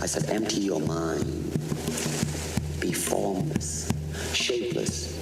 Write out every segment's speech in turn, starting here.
I said, empty your mind. Be formless, shapeless,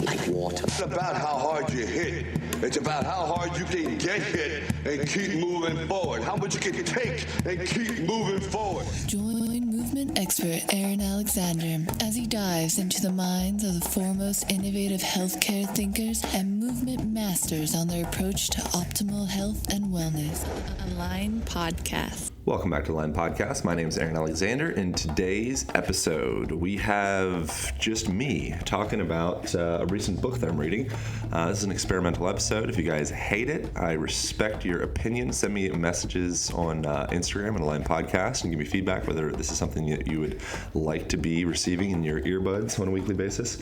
like water. It's about how hard you hit. It's about how hard you can get hit and keep moving forward. How much you can take and keep moving forward. Join movement expert Aaron Alexander as he dives into the minds of the foremost innovative healthcare thinkers and movement masters on their approach to optimal health and wellness. Align Podcast. Welcome back to the Line Podcast. My name is Aaron Alexander. In today's episode, we have just me talking about a recent book that I'm reading. This is an experimental episode. If you guys hate it, I respect your opinion. Send me messages on Instagram and the Line Podcast and give me feedback whether this is something that you would like to be receiving in your earbuds on a weekly basis.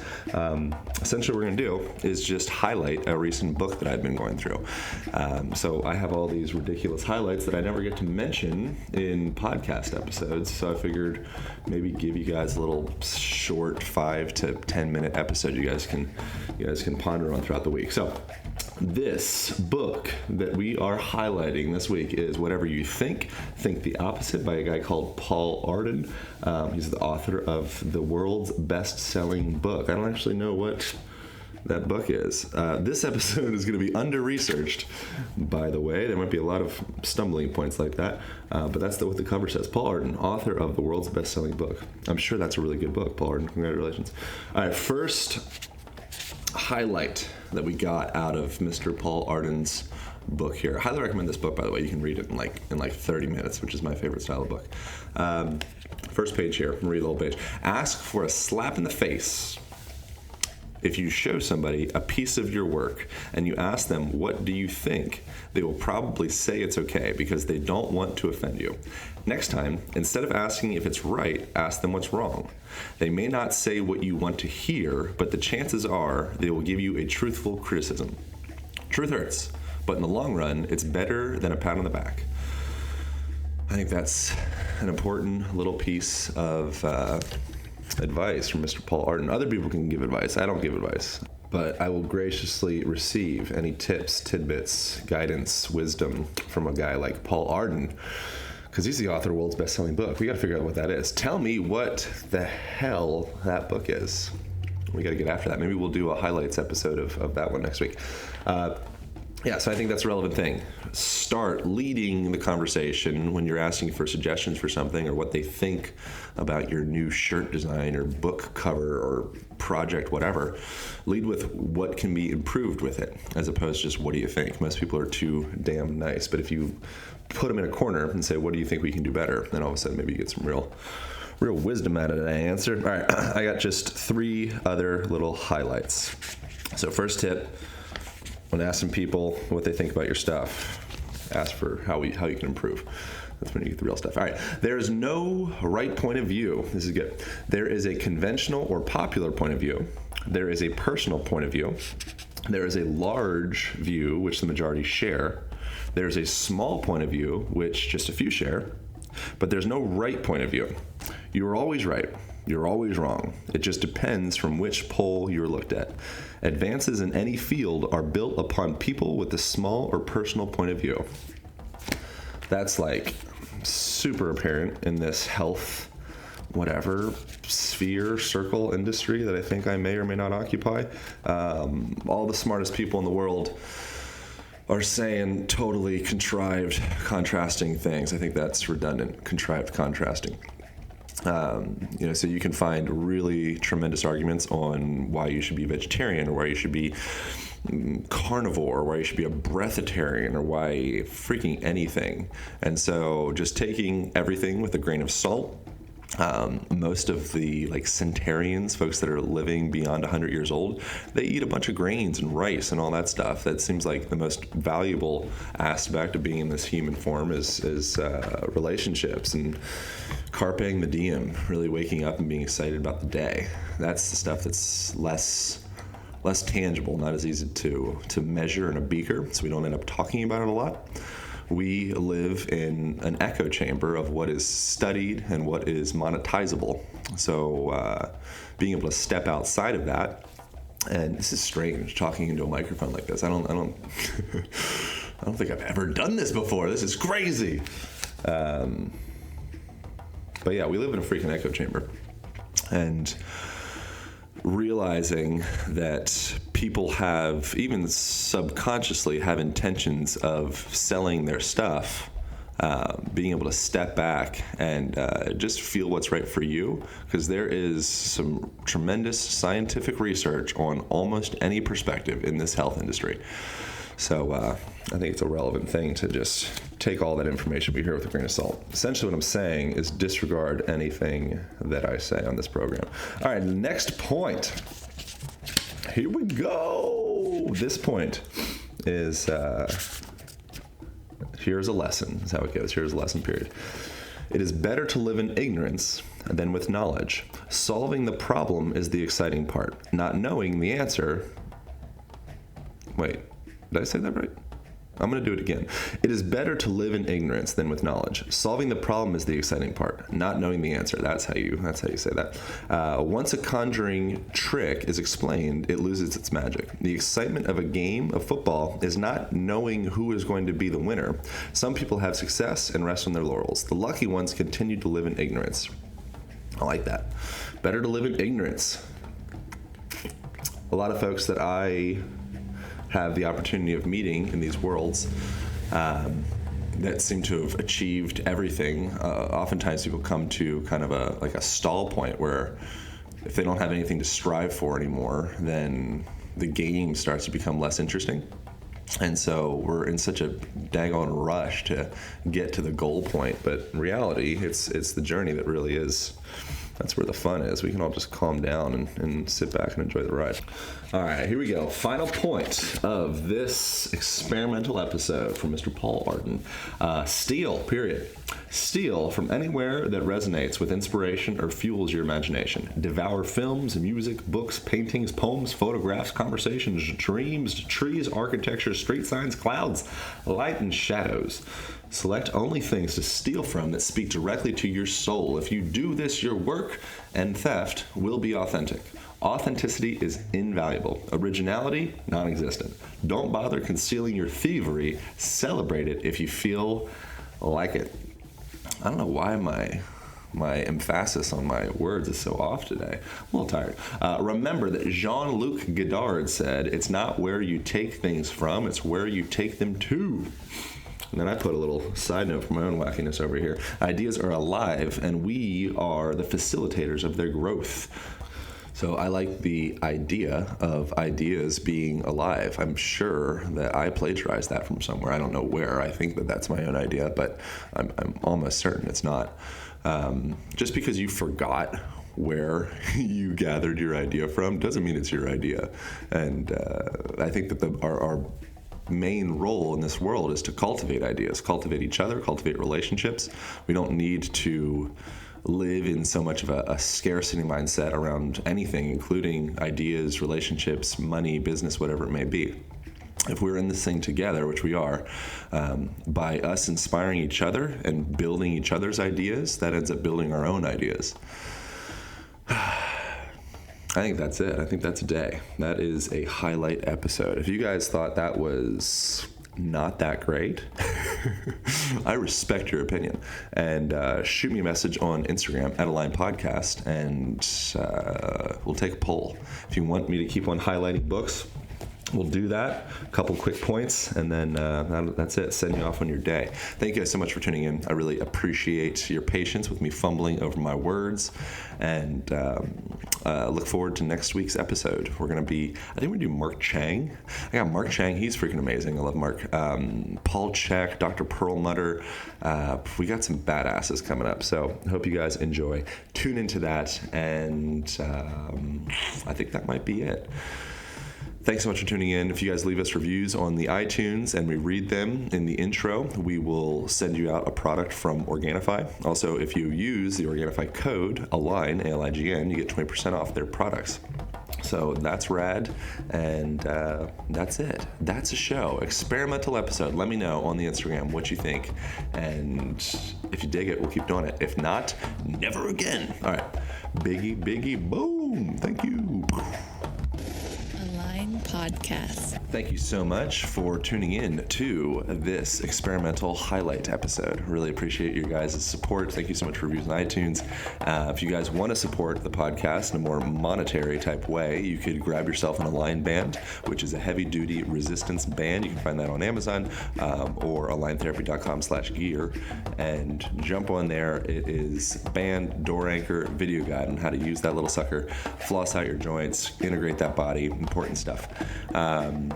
Essentially, what we're going to do is just highlight a recent book that I've been going through. So I have all these ridiculous highlights that I never get to mention in podcast episodes, so I figured maybe give you guys a little short 5 to 10 minute episode you guys can ponder on throughout the week. So this book that we are highlighting this week is Whatever You Think the Opposite, by a guy called Paul Arden. He's the author of the world's best-selling book. I don't actually know what that book is. This episode is going to be under-researched, by the way. There might be a lot of stumbling points like that, but that's what the cover says. Paul Arden, author of the world's best-selling book. I'm sure that's a really good book, Paul Arden. Congratulations. All right, first highlight that we got out of Mr. Paul Arden's book here. I highly recommend this book, by the way. You can read it in like 30 minutes, which is my favorite style of book. First page here. I'm going to read the whole page. Ask for a slap in the face if you show somebody a piece of your work and you ask them, what do you think? They will probably say it's okay because they don't want to offend you. Next time, instead of asking if it's right, ask them what's wrong. They may not say what you want to hear, but the chances are they will give you a truthful criticism. Truth hurts, but in the long run, it's better than a pat on the back. I think that's an important little piece of advice from Mr. Paul Arden. Other people can give advice. I don't give advice. But I will graciously receive any tips, tidbits, guidance, wisdom from a guy like Paul Arden, because he's the author of the world's best-selling book. We got to figure out what that is. Tell me what the hell that book is. We got to get after that. Maybe we'll do a highlights episode of that one next week. So I think that's a relevant thing. Start leading the conversation when you're asking for suggestions for something or what they think about your new shirt design or book cover or project, whatever. Lead with what can be improved with it, as opposed to just what do you think. Most people are too damn nice, but if you put them in a corner and say, what do you think we can do better? Then all of a sudden maybe you get some real wisdom out of that answer. All right, I got just 3 other little highlights. So first tip, when asking people what they think about your stuff, ask for how you can improve. That's when you get the real stuff. All right. There is no right point of view. This is good. There is a conventional or popular point of view. There is a personal point of view. There is a large view, which the majority share. There's a small point of view, which just a few share. But there's no right point of view. You are always right. You're always wrong. It just depends from which poll you're looked at. Advances in any field are built upon people with a small or personal point of view. That's like super apparent in this health, whatever, sphere, circle industry that I think I may or may not occupy. All the smartest people in the world are saying totally contrived, contrasting things. I think that's redundant, contrived, contrasting. So you can find really tremendous arguments on why you should be vegetarian or why you should be carnivore or why you should be a breatharian or why freaking anything. And so just taking everything with a grain of salt. Most of the centenarians, folks that are living beyond 100 years old, they eat a bunch of grains and rice and all that stuff. That seems like the most valuable aspect of being in this human form is relationships and carpe diem, really waking up and being excited about the day. That's the stuff that's less tangible, not as easy to measure in a beaker, so we don't end up talking about it a lot. We live in an echo chamber of what is studied and what is monetizable. So being able to step outside of that, and this is strange talking into a microphone like this. I don't think I've ever done this before. This is crazy. But yeah, we live in a freaking echo chamber. And realizing that people have, even subconsciously, have intentions of selling their stuff, being able to step back and just feel what's right for you, because there is some tremendous scientific research on almost any perspective in this health industry. So I think it's a relevant thing to just take all that information we hear with a grain of salt. Essentially what I'm saying is disregard anything that I say on this program. All right, next point. Here we go. This point is, here's a lesson. That's how it goes. Here's a lesson period. It is better to live in ignorance than with knowledge. Solving the problem is the exciting part. Not knowing the answer. Wait. Did I say that right? I'm going to do it again. It is better to live in ignorance than with knowledge. Solving the problem is the exciting part. Not knowing the answer. That's how you say that. Once a conjuring trick is explained, it loses its magic. The excitement of a game of football is not knowing who is going to be the winner. Some people have success and rest on their laurels. The lucky ones continue to live in ignorance. I like that. Better to live in ignorance. A lot of folks that I have the opportunity of meeting in these worlds that seem to have achieved everything. Oftentimes people come to kind of a stall point where if they don't have anything to strive for anymore, then the game starts to become less interesting. And so we're in such a daggone rush to get to the goal point. But in reality, it's the journey that really is. That's where the fun is. We can all just calm down and sit back and enjoy the ride. All right, here we go. Final point of this experimental episode from Mr. Paul Arden. Steal, period. Steal from anywhere that resonates with inspiration or fuels your imagination. Devour films, music, books, paintings, poems, photographs, conversations, dreams, trees, architecture, street signs, clouds, light, and shadows. Select only things to steal from that speak directly to your soul. If you do this, your work and theft will be authentic. Authenticity is invaluable. Originality, non-existent. Don't bother concealing your thievery. Celebrate it if you feel like it. I don't know why my emphasis on my words is so off today. I'm a little tired. Remember that Jean-Luc Godard said, "It's not where you take things from, it's where you take them to." And then I put a little side note for my own wackiness over here. Ideas are alive, and we are the facilitators of their growth. So I like the idea of ideas being alive. I'm sure that I plagiarized that from somewhere. I don't know where. I think that that's my own idea, but I'm almost certain it's not. Just because you forgot where you gathered your idea from doesn't mean it's your idea. And I think that our main role in this world is to cultivate ideas, cultivate each other, cultivate relationships. We don't need to live in so much of a scarcity mindset around anything, including ideas, relationships, money, business, whatever it may be. If we're in this thing together, which we are, by us inspiring each other and building each other's ideas, that ends up building our own ideas. I think that's it. I think that's a day. That is a highlight episode. If you guys thought that was not that great, I respect your opinion. And shoot me a message on Instagram @Align_podcast, and we'll take a poll. If you want me to keep on highlighting books, we'll do that. A couple quick points, and then that's it. Send you off on your day. Thank you guys so much for tuning in. I really appreciate your patience with me fumbling over my words, and look forward to next week's episode. I think we're going to do Mark Chang. I got Mark Chang. He's freaking amazing. I love Mark. Paul Chek, Dr. Perlmutter. We got some badasses coming up, so I hope you guys enjoy. Tune into that, and I think that might be it. Thanks so much for tuning in. If you guys leave us reviews on the iTunes and we read them in the intro, we will send you out a product from Organifi. Also, if you use the Organifi code ALIGN, ALIGN, you get 20% off their products. So that's rad, and that's it. That's a show. Experimental episode. Let me know on the Instagram what you think, and if you dig it, we'll keep doing it. If not, never again. All right. Biggie, boom. Thank you. Align Podcast. Thank you so much for tuning in to this experimental highlight episode. Really appreciate your guys' support. Thank you so much for reviews on iTunes. If you guys want to support the podcast in a more monetary type way, you could grab yourself an Align band, which is a heavy-duty resistance band. You can find that on Amazon or aligntherapy.com/gear, and jump on there. It is band, door anchor, video guide on how to use that little sucker, floss out your joints, integrate that body, important stuff.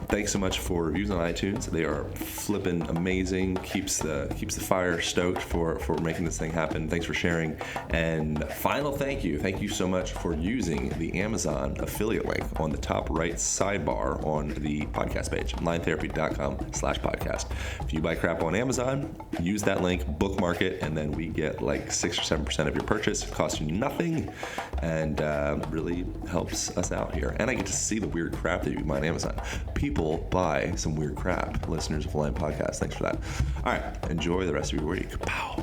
Thanks so much for reviews on iTunes. They are flipping amazing. Keeps the fire stoked for making this thing happen. Thanks for sharing. And final thank you so much for using the Amazon affiliate link on the top right sidebar on the podcast page, aligntherapy.com/podcast. If you buy crap on Amazon, use that link, bookmark it, and then we get like 6 or 7% of your purchase. It costs you nothing, and really helps us out here. And I get to see the weird crap that you buy on Amazon. People buy some weird crap. Listeners of Align Podcast, thanks for that. All right, enjoy the rest of your week. Pow.